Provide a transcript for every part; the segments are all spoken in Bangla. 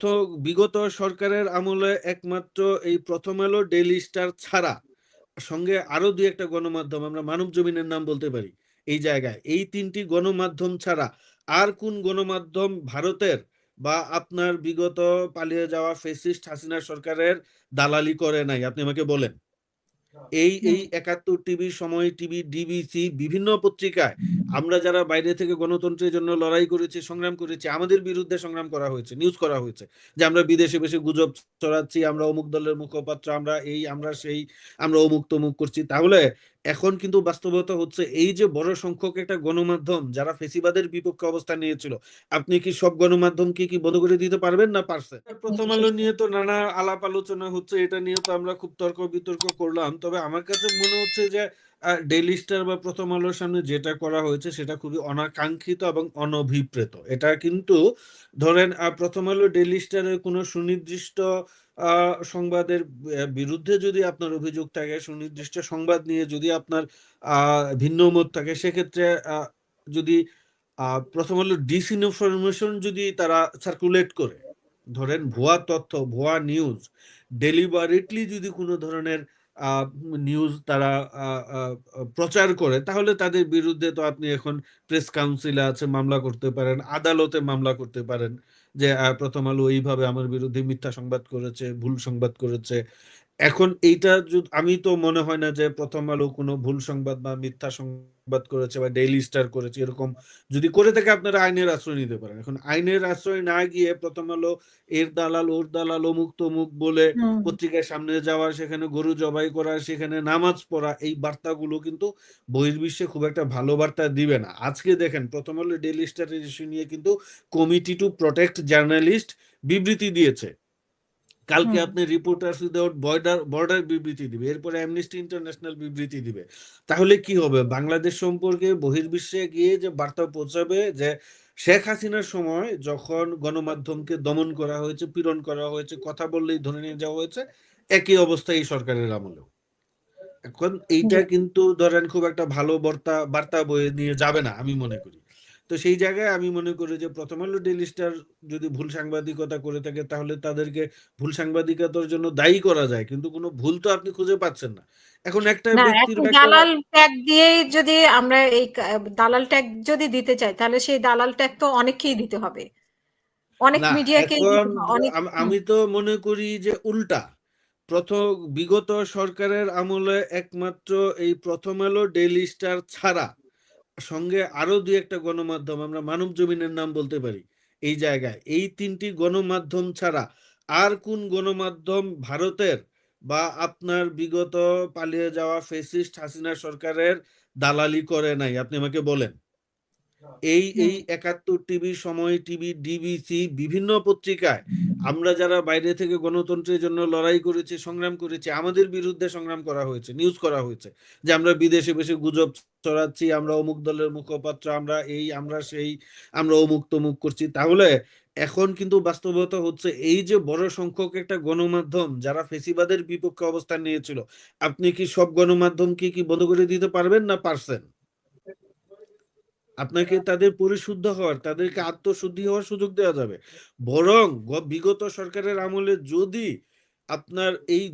তো বিগত সরকারের আমলে একমাত্র এই প্রথম আলো, ডেইলি স্টার ছাড়া সঙ্গে আরো দুই একটা গণমাধ্যম, আমরা মানব জমিনের নাম বলতে পারি, এই জায়গায় এই তিনটি গণমাধ্যম ছাড়া আর কোন গণমাধ্যম ভারতের বা আপনার বিগত পালিয়ে যাওয়া ফেসিস্ট হাসিনা সরকারের দালালি করে নাই? আপনি আমাকে বলেন। এই এই ৭১ টিভি, সময় টিভি, ডিবিসি, বিভিন্ন পত্রিকায় আমরা যারা বাইরে থেকে গণতন্ত্রের জন্য লড়াই করেছি, সংগ্রাম করেছি, আমাদের বিরুদ্ধে সংগ্রাম করা হয়েছে, নিউজ করা হয়েছে যে আমরা বিদেশে বসে গুজব ছড়াচ্ছি, আমরা অমুক দলের মুখপাত্র, আমরা এই, আমরা সেই, আমরা অমুক তমুক করছি। তাহলে এখন কিন্তু বাস্তবতা হচ্ছে এই যে বড় সংখ্যক একটা গণমাধ্যম যারা ফেসিবাদের বিপক্ষে অবস্থান নিয়েছিল, আপনি কি সব গণমাধ্যমকে কি বন্ধ করে দিতে পারবেন? না পারছেন? প্রথম আলো নিয়ে তো নানা আলাপ আলোচনা হচ্ছে, এটা নিয়ে তো আমরা খুব তর্ক বিতর্ক করলাম। তবে আমার কাছে মনে হচ্ছে যে ডেইলি স্টার বা প্রথম আলোর সামনে যেটা করা হয়েছে সেটা খুবই অনাকাঙ্ক্ষিত এবং অনভিপ্রেত। এটা কিন্তু ধরেন প্রথম আলো, ডেইলি স্টারের কোনো সুনির্দিষ্ট সংবাদের বিরুদ্ধে যদি আপনার অভিযোগ থাকে, সুনির্দিষ্ট সংবাদ নিয়ে যদি আপনার ভিন্ন মত থাকে, সেক্ষেত্রে যদি প্রথম আলো ডিসইনফরমেশন যদি তারা সার্কুলেট করে, ধরেন ভুয়া তথ্য, ভুয়া নিউজ, ডেলিবারেটলি যদি কোনো ধরনের নিউজ তারা প্রচার করে, তাহলে তাদের বিরুদ্ধে তো আপনি এখন প্রেস কাউন্সিলে আছে, মামলা করতে পারেন, আদালতে মামলা করতে পারেন যে প্রথম আলো এইভাবে আমার বিরুদ্ধে মিথ্যা সংবাদ করেছে, ভুল সংবাদ করেছে। এখন এইটা আমি তো মনে হয় না যে প্রথম আলো কোনো ভুল সংবাদ বা মিথ্যা সংবাদ করেছে বা ডেইলি স্টার করেছে। এরকম যদি করে থাকে আপনারা আইনের আশ্রয় নিতে পারেন। এখন আইনের আশ্রয় না গিয়ে প্রথম আলো এর দালাল, ওর দালাল, অমুক তমুক বলে পত্রিকার সামনে যাওয়া, সেখানে গরু জবাই করা, সেখানে নামাজ পড়া, এই বার্তাগুলো কিন্তু বহির্বিশ্বে খুব একটা ভালো বার্তা দিবে না। আজকে দেখেন প্রথম আলো ডেইলি স্টারের ইস্যু নিয়ে কিন্তু কমিটি টু প্রোটেক্ট জার্নালিস্ট বিবৃতি দিয়েছে। কালকে আপনি রিপোর্টার্স উইদাউট বর্ডার বিবৃতি দিবে, এরপরে অ্যামনেস্টি ইন্টারন্যাশনাল বিবৃতি দিবে। তাহলে কি হবে? বাংলাদেশ সম্পর্কে বহির্বিশ্বে গিয়ে যে বার্তা পৌঁছাবে যে শেখ হাসিনার সময় যখন গণমাধ্যমকে দমন করা হয়েছে, পীড়ন করা হয়েছে, কথা বললেই ধরে নিয়ে যাওয়া হয়েছে, একই অবস্থা এই সরকারের আমলেও। এখন এইটা কিন্তু ধরেন খুব একটা ভালো বার্তা বয়ে নিয়ে যাবে না আমি মনে করি। তো সেই জায়গায় আমি মনে করি যে প্রথম আলো, ডেইলি স্টার যদি ভুল সাংবাদিকতা করে থাকে, তাহলে তাদেরকে ভুল সাংবাদিকতার জন্য দায়ী করা যায়, কিন্তু কোনো ভুল তো আপনি খুঁজে পাচ্ছেন না। এখন একটা না, ব্যক্তির এখন দালাল ট্যাগ দিয়েই যদি আমরা এই দালাল ট্যাগ যদি দিতে চাই, তাহলে সেই দালাল ট্যাগ তো অনেককেই দিতে হবে, অনেক না, মিডিয়াকেই এখন দিতে হবে, অনেক। আমি তো মনে করি যে উল্টা। প্রথম বিগত সরকারের আমলে একমাত্র এই প্রথম আলো, ডেইলি স্টার ছাড়া সঙ্গে আরো দুই একটা গণমাধ্যম, আমরা মানব জমিনের নাম বলতে পারি, এই জায়গায় এই তিনটি গণমাধ্যম ছাড়া আর কোন গণমাধ্যম ভারতের বা আপনার বিগত পালিয়ে যাওয়া ফেসিস্ট হাসিনা সরকারের দালালি করে নাই? আপনি আমাকে বলেন। এই এই ৭১ টিভি, সময় টিভি, ডিবিসি, বিভিন্ন পত্রিকায় আমরা যারা বাইরে থেকে গণতন্ত্রের জন্য লড়াই করেছি, সংগ্রাম করেছি, আমাদের বিরুদ্ধে সংগ্রাম করা হয়েছে, নিউজ করা হয়েছে যে আমরা বিদেশে বসে গুজব ছড়াচ্ছি, আমরা অমুক দলের মুখপাত্র, আমরা এই, আমরা সেই, আমরা অমুক তমুক করছি। তাহলে এখন কিন্তু বাস্তবতা হচ্ছে এই যে বড় সংখ্যক একটা গণমাধ্যম যারা ফেসিবাদের বিপক্ষে অবস্থান নিয়েছিল, আপনি কি সব গণমাধ্যমকে কি বন্ধ করে দিতে পারবেন? না পারছেন? আপনাকে তাদের পরিশুদ্ধ হওয়ার, তাদেরকে আত্মশুদ্ধি হওয়ার সুযোগ দেওয়া যাবে। বরং বিগত সরকারের আমলে যদি আপনার এই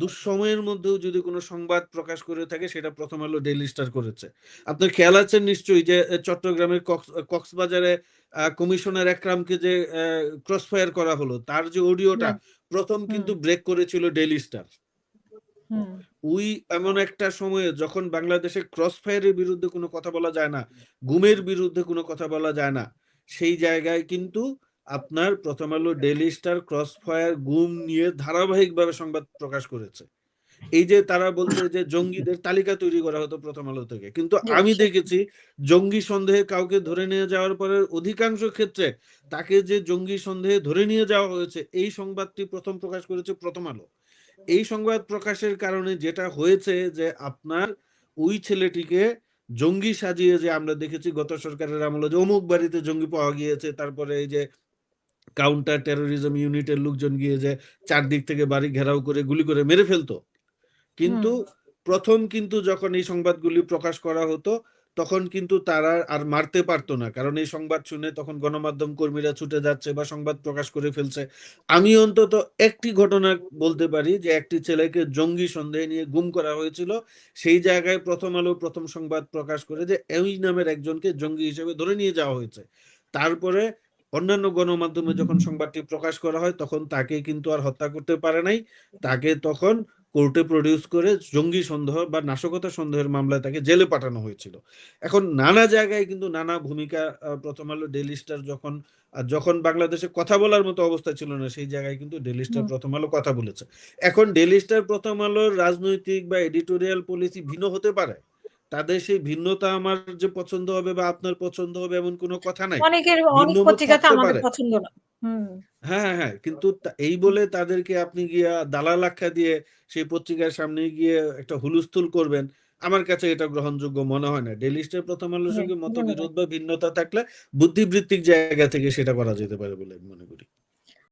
দুঃসময়ের মধ্যেও যদি কোনো সংবাদ প্রকাশ করে থাকে, সেটা প্রথম আলো, ডেইলি স্টার করেছে। আপনার খেয়াল আছে নিশ্চয়ই যে চট্টগ্রামের কক্সবাজারে কমিশনার একরামকে যে ক্রসফায়ার করা হলো, তার যে অডিওটা প্রথম কিন্তু ব্রেক করেছিল ডেইলি স্টার। ওই এমন একটা সময়ে যখন বাংলাদেশে ক্রস ফায়ারের বিরুদ্ধে কোনো কথা বলা যায় না, গুমের বিরুদ্ধে কোনো কথা বলা যায় না, সেই জায়গায় কিন্তু আপনার প্রথম আলো, ডেইলি স্টার ক্রস ফায়ার, গুম নিয়ে ধারাবাহিকভাবে সংবাদ প্রকাশ করেছে। এই যে তারা বলছে যে জঙ্গিদের তালিকা তৈরি করা হতো প্রথম আলো থেকে, কিন্তু আমি দেখেছি জঙ্গি সন্দেহে কাউকে ধরে নিয়ে যাওয়ার পরে অধিকাংশ ক্ষেত্রে তাকে যে জঙ্গি সন্দেহে ধরে নিয়ে যাওয়া হয়েছে, এই সংবাদটি প্রথম প্রকাশ করেছে প্রথম আলো। এই সংবাদ প্রকাশের কারণে যেটা হয়েছে যে আপনার ওই ছেলেটিকে জঙ্গি সাজিয়ে, যে আমরা দেখেছি গত সরকারের আমলে যে অমুক বাড়িতে জঙ্গি পাওয়া গিয়েছে, তারপরে এই যে কাউন্টার টেরোরিজম ইউনিটের লোকজন গিয়ে যে চারদিক থেকে বাড়ি ঘেরাও করে গুলি করে মেরে ফেলতো। কিন্তু প্রথম কিন্তু যখন এই সংবাদগুলি প্রকাশ করা হতো, তখন কিন্তু তারা আর মারতে পারতো না, কারণ এই সংবাদ শুনে তখন গণমাধ্যম কর্মীরা ছুটে যাচ্ছে বা সংবাদ প্রকাশ করে ফেলছে। আমি অন্তত একটি ঘটনা বলতে পারি যে একটি ছেলেকে জঙ্গি সন্দেহে নিয়ে গুম করা হয়েছিল, সেই জায়গায় প্রথম আলো প্রথম সংবাদ প্রকাশ করে যে এই নামের একজনকে জঙ্গি হিসেবে ধরে নিয়ে যাওয়া হয়েছে। তারপরে অন্যান্য গণমাধ্যমে যখন সংবাদটি প্রকাশ করা হয় তখন তাকে কিন্তু আর হত্যা করতে পারে নাই, তাকে তখন কোর্টে প্রডিউস করে জঙ্গি সন্দেহ বা নাশকতা সন্দেহের মামলায় তাকে জেলে পাঠানো হয়েছিল। এখন নানা জায়গায় কিন্তু নানা ভূমিকা প্রথম আলো ডেইলি স্টার যখন যখন বাংলাদেশে কথা বলার মতো অবস্থা ছিল না সেই জায়গায় কিন্তু ডেইলি স্টার প্রথম আলো কথা বলেছে। এখন ডেইলি স্টার প্রথম আলোর রাজনৈতিক বা এডিটোরিয়াল পলিসি ভিন্ন হতে পারে, তাদের সেই ভিন্নতা আমার যে পছন্দ হবে বা আপনার পছন্দ হবে এমন কোনো কথা নাই, অনেকের অনেক ভিন্নমত পত্রিকাতে থাকতে আমাদের পারে। পছন্দ না। হুম। হ্যাঁ হ্যাঁ হ্যাঁ, কিন্তু এই বলে তাদেরকে আপনি গিয়া দালাল আখ্যা দিয়ে সেই পত্রিকার সামনে গিয়ে একটা হুলস্থুল করবেন, আমার কাছে এটা গ্রহণযোগ্য মনে হয় না। ডেইলি স্টার প্রথম আলোর সঙ্গে ধন্যবাদ। মতবিরোধ বা ভিন্নতা থাকলে বুদ্ধিবৃত্তিক জায়গা থেকে সেটা করা যেতে পারে বলে আমি মনে করি।